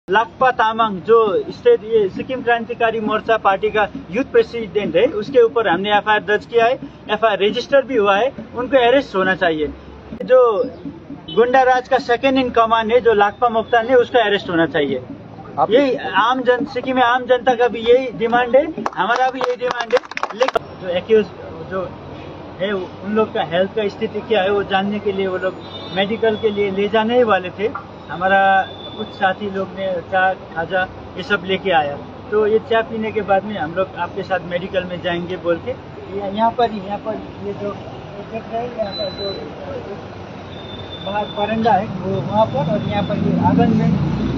लाक्पा तामाङ जो स्टेट ये सिक्किम क्रांतिकारी मोर्चा पार्टी का यूथ प्रेसिडेंट है, उसके ऊपर हमने एफआईआर दर्ज किया है, एफआईआर रजिस्टर भी हुआ है। उनको अरेस्ट होना चाहिए। जो गुंडा राज का सेकंड इन कमांड है, जो लाक्पा मोक्तान है, उसका अरेस्ट होना चाहिए। यही सिक्किम में आम जनता का भी यही डिमांड है, हमारा भी यही डिमांड है। लेकिन जो एक्यूज जो है उन लोग का हेल्थ का स्थिति क्या है वो जानने के लिए वो लोग मेडिकल के लिए ले जाने ही वाले थे। हमारा कुछ साथी लोग ने चाय खाजा ये सब लेके आया, तो ये चाय पीने के बाद में हम लोग आपके साथ मेडिकल में जाएंगे बोल के यहाँ पर ये जो देख रहे हैं, यहाँ पर जो बाहर बरंडा है वो वहाँ पर, और यहाँ पर ये आंगन में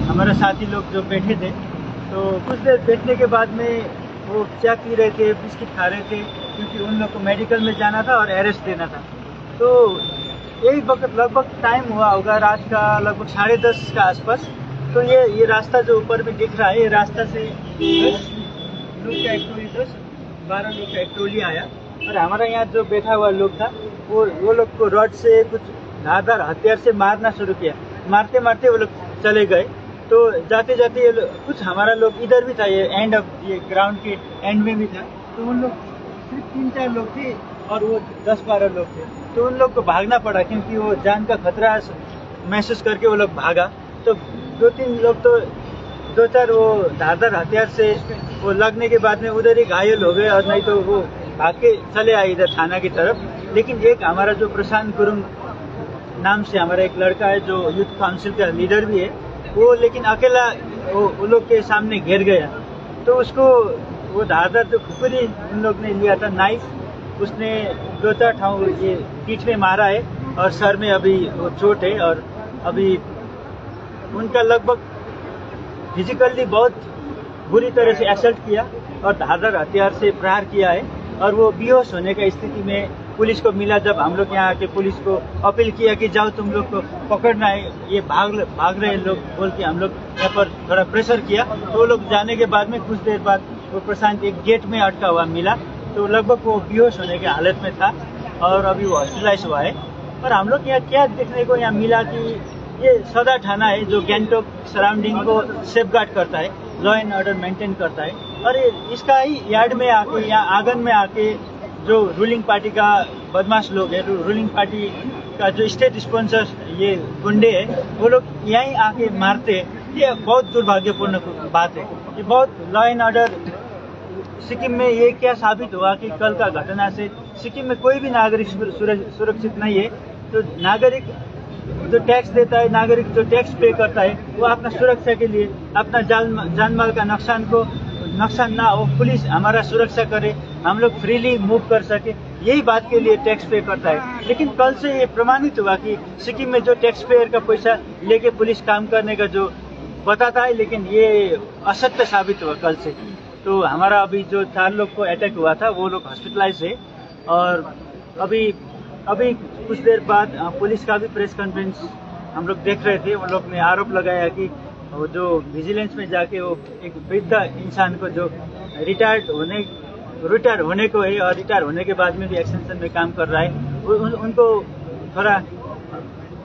हमारे साथी लोग जो बैठे थे, तो कुछ देर बैठने के बाद में वो चाय पी रहे थे, बिस्किट खा रहे थे, क्योंकि उन लोग को मेडिकल में जाना था और अरेस्ट देना था। तो यही वक्त लगभग टाइम हुआ होगा रात का लगभग 10:30 का आसपास। तो ये रास्ता जो ऊपर में दिख रहा है, ये रास्ता से 10 लोग का एक टोली, 10-12 लोग का एक टोली आया, और हमारा यहाँ जो बैठा हुआ लोग था वो लोग को रॉड से कुछ धारदार हथियार से मारना शुरू किया। मारते मारते वो लोग चले गए। तो जाते जाते ये कुछ हमारा लोग इधर भी था, ये ग्राउंड के एंड में भी था। तो उन लोग सिर्फ 3-4 लोग थे और वो 10-12 लोग थे। तो उन लोग को भागना पड़ा, क्योंकि वो जान का खतरा महसूस करके वो लोग भागा। तो 2-3 लोग तो 2-4 वो धारदार हथियार से वो लगने के बाद में उधर ही घायल हो गए, और नहीं तो वो भाग के चले आए इधर थाना की तरफ। लेकिन एक हमारा जो प्रशांत गुरुंग नाम से हमारा एक लड़का है जो यूथ काउंसिल का लीडर भी है, वो लेकिन अकेला वो लोग के सामने घेर गया। तो उसको वो धारदार जो खुपरी उन लोग ने लिया था नाइफ, उसने 2-4 ठाव ये पीठ में मारा है और सर में अभी वो चोट है। और अभी उनका लगभग फिजिकली बहुत बुरी तरह से असल्ट किया और धारदार हथियार से प्रहार किया है। और वो बेहोश होने का स्थिति में पुलिस को मिला। जब हम लोग यहाँ आके पुलिस को अपील किया कि जाओ तुम लोग को पकड़ना है, ये भाग रहे लोग बोल के हम लोग यहाँ पर थोड़ा प्रेशर किया, तो वो लोग जाने के बाद में कुछ देर बाद वो प्रशांत एक गेट में अटका हुआ मिला। तो लगभग वो बेहोश होने की हालत में था और अभी वो हॉस्पिटलाइज हुआ है। और हम लोग यहाँ क्या देखने को यहाँ मिला कि ये सदर थाना है जो गैंगटॉक सराउंडिंग को सेफगार्ड करता है, लॉ एंड ऑर्डर मेंटेन करता है। और इसका ही यार्ड में आके, यहाँ आंगन में आके जो रूलिंग पार्टी का बदमाश लोग है, रूलिंग पार्टी का जो स्टेट स्पॉन्सर ये गुंडे है, वो लोग यहीं आके मारते हैं। ये बहुत दुर्भाग्यपूर्ण बात है। ये बहुत लॉ एंड ऑर्डर सिक्किम में ये क्या साबित हुआ कि कल का घटना से सिक्किम में कोई भी नागरिक सुरक्षित नहीं है। तो नागरिक जो टैक्स देता है, नागरिक जो टैक्स पे करता है, वो अपना सुरक्षा के लिए अपना जान माल का नुकसान ना हो, पुलिस हमारा सुरक्षा करे, हम लोग फ्रीली मूव कर सके, यही बात के लिए टैक्स पे करता है। लेकिन कल से ये प्रमाणित हुआ कि सिक्किम में जो टैक्स पेयर का पैसा लेके पुलिस काम करने का जो बताता है, लेकिन ये असत्य साबित हुआ कल से। तो हमारा अभी जो 4 लोग को अटैक हुआ था वो लोग हॉस्पिटलाइज है। और अभी कुछ देर बाद पुलिस का भी प्रेस कॉन्फ्रेंस हम लोग देख रहे थे। वो लोग ने आरोप लगाया कि वो जो विजिलेंस में जाके वो एक वृद्ध इंसान को जो रिटायर होने को है और रिटायर होने के बाद में भी एक्सटेंशन में काम कर रहा है, उनको थोड़ा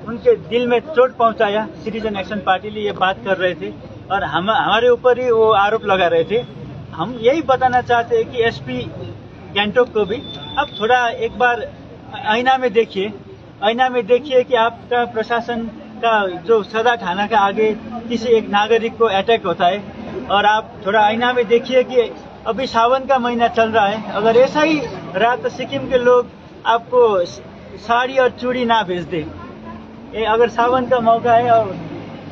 उनके दिल में चोट पहुंचाया। सिटीजन एक्शन पार्टी लिए ये बात कर रहे थे और हमारे ऊपर ही वो आरोप लगा रहे थे। हम यही बताना चाहते हैं कि एसपी गैंगटॉक को भी अब थोड़ा एक बार आईना में देखिए कि आपका प्रशासन का जो सदर थाना का आगे किसी एक नागरिक को अटैक होता है, और आप थोड़ा आईना में देखिए कि अभी सावन का महीना चल रहा है। अगर ऐसा ही रहा तो सिक्किम के लोग आपको साड़ी और चूड़ी ना भेज दे। अगर सावन का मौका है और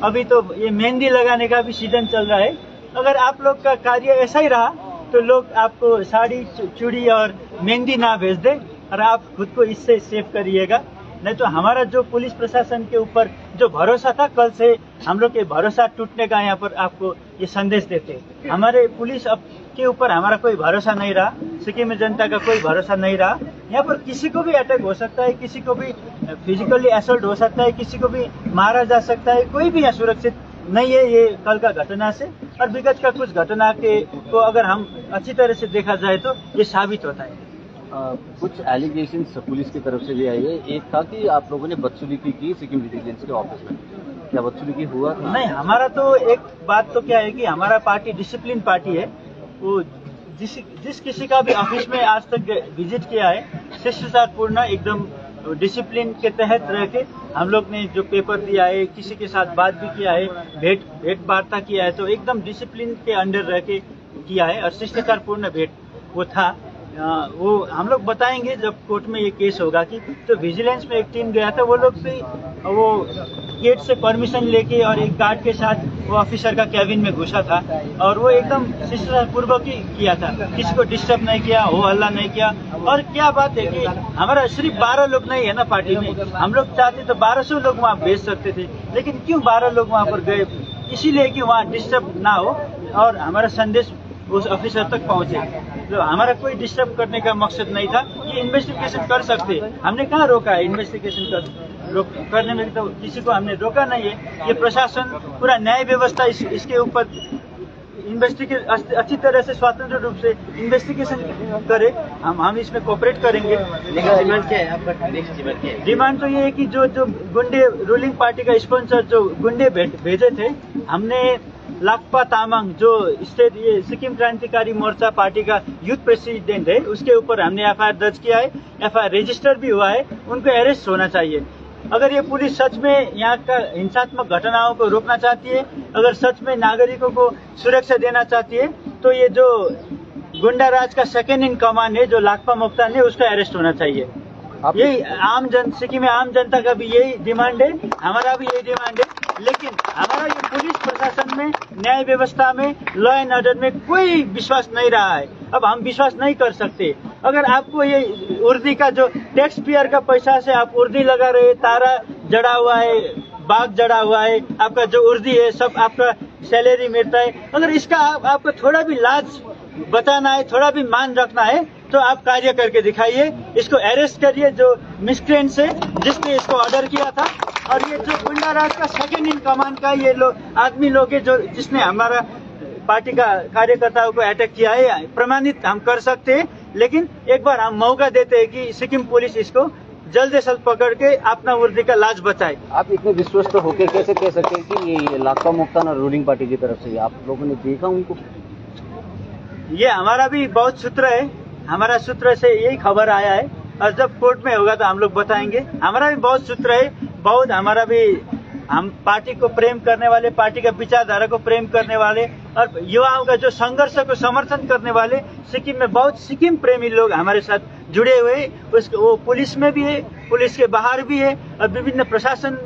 अभी तो ये मेहंदी लगाने का भी सीजन चल रहा है, अगर आप लोग का कार्य ऐसा ही रहा तो लोग आपको साड़ी चूड़ी और मेहंदी ना भेज दे, और आप खुद को इससे सेव करिएगा। नहीं तो हमारा जो पुलिस प्रशासन के ऊपर जो भरोसा था, कल से हम लोग के भरोसा टूटने का यहाँ पर आपको ये संदेश देते हैं। हमारे पुलिस के ऊपर हमारा कोई भरोसा नहीं रहा, सिक्किम में जनता का कोई भरोसा नहीं रहा। यहाँ पर किसी को भी अटैक हो सकता है, किसी को भी फिजिकली असल्ट हो सकता है, किसी को भी मारा जा सकता है। कोई भी यहाँ सुरक्षित नहीं है ये कल का घटना से। और विगत का कुछ घटना को अगर हम अच्छी तरह से देखा जाए तो ये साबित होता है। कुछ एलिगेशंस पुलिस की तरफ से भी आई है। एक था कि आप लोगों ने बदसलूकी की सिक्किम विजिलेंस के ऑफिस में, क्या बदसलूकी हुआ था? नहीं, हमारा तो एक बात तो क्या है कि हमारा पार्टी डिसिप्लिन पार्टी है। वो जिस किसी का भी ऑफिस में आज तक विजिट किया है, शिष्टाचारपूर्ण एकदम डिसिप्लिन के तहत रह के हम लोग ने जो पेपर दिया है, किसी के साथ बात भी किया है, भेंट वार्ता किया है, तो एकदम डिसिप्लिन के अंडर रह के किया है और शिष्टाचारपूर्ण भेंट वो था। वो हम लोग बताएंगे जब कोर्ट में ये केस होगा कि तो विजिलेंस में एक टीम गया था, वो लोग भी वो गेट से परमिशन लेके और एक गार्ड के साथ वो ऑफिसर का कैबिन में घुसा था और वो एकदम शिष्टाचारपूर्वक ही किया था, किसी को डिस्टर्ब नहीं किया, हो हल्ला नहीं किया। और क्या बात है कि हमारा सिर्फ 12 लोग नहीं है ना पार्टी में, हम लोग चाहते तो 1200 लोग वहाँ भेज सकते थे, लेकिन क्यों 12 लोग वहाँ पर गए? इसीलिए कि वहाँ डिस्टर्ब ना हो और हमारा संदेश उस ऑफिसर तक पहुंचे। तो हमारा कोई डिस्टर्ब करने का मकसद नहीं था। ये इन्वेस्टिगेशन कर सकते, हमने कहाँ रोका है इन्वेस्टिगेशन करने में, तो किसी को हमने रोका नहीं है। ये प्रशासन पूरा न्याय व्यवस्था इसके ऊपर अच्छी तरह से स्वतंत्र रूप से इन्वेस्टिगेशन करे, हम इसमें कोऑपरेट करेंगे। डिमांड क्या है आपका? नेक्स्ट डिमांड क्या है? डिमांड तो ये है कि जो गुंडे रूलिंग पार्टी का स्पॉन्सर जो गुंडे भेजे थे, हमने लाकपा तामाङ जो स्टेट ये सिक्किम क्रांतिकारी मोर्चा पार्टी का यूथ प्रेसिडेंट है, उसके ऊपर हमने एफआईआर दर्ज किया है, एफआईआर रजिस्टर भी हुआ है, उनको अरेस्ट होना चाहिए। अगर ये पुलिस सच में यहाँ का हिंसात्मक घटनाओं को रोकना चाहती है, अगर सच में नागरिकों को सुरक्षा देना चाहती है, तो ये जो गुंडा राज का सेकेंड इन कमांड है जो लाकपा मोक्तान है, उसका अरेस्ट होना चाहिए। यही सिक्किम में आम जनता का भी यही डिमांड है, हमारा भी यही डिमांड है। लेकिन हमारा ये पुलिस प्रशासन में, न्याय व्यवस्था में, लॉ एंड ऑर्डर में कोई विश्वास नहीं रहा है। अब हम विश्वास नहीं कर सकते। अगर आपको ये उर्दी का जो टैक्स पेयर का पैसा से आप उर्दी लगा रहे, तारा जड़ा हुआ है, बाघ जड़ा हुआ है, आपका जो उर्दी है सब आपका सैलरी मिलता है, अगर इसका आपको थोड़ा भी लाज बचाना है, थोड़ा भी मान रखना है, तो आप कार्य करके दिखाइए। इसको अरेस्ट करिए जो मिसक्रेंट से जिसने इसको ऑर्डर किया था, और ये जो गुंडा राज का सेकेंड इन कमांड का ये आदमी लोग है जो जिसने हमारा पार्टी का कार्यकर्ताओं को अटैक किया है, प्रमाणित हम कर सकते हैं। लेकिन एक बार हम मौका देते हैं कि सिक्किम पुलिस इसको जल्द से जल्द पकड़ के अपना उर्दी का लाज बचाए। आप इतने विश्वस्त होकर कैसे कह सकते हैं कि ये लाकपा मोक्तान और रूलिंग पार्टी की तरफ से आप लोगों ने देखा उनको? ये हमारा भी बहुत सूत्र है, हमारा सूत्र से यही खबर आया है और जब कोर्ट में होगा तो हम लोग बताएंगे। हमारा भी बहुत सूत्र है, बहुत हमारा भी, हम पार्टी को प्रेम करने वाले, पार्टी का विचारधारा को प्रेम करने वाले और युवाओं का जो संघर्ष को समर्थन करने वाले सिक्किम में बहुत सिक्किम प्रेमी लोग हमारे साथ जुड़े हुए हैं। वो पुलिस में भी है, पुलिस के बाहर भी है और विभिन्न प्रशासन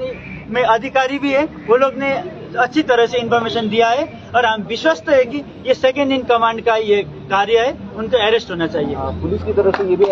में अधिकारी भी है। वो लोग ने अच्छी तरह से इन्फॉर्मेशन दिया है और हम विश्वस्त है कि ये सेकेंड इन कमांड का ये कार्य है, उनको अरेस्ट होना चाहिए। पुलिस की तरफ से ये भी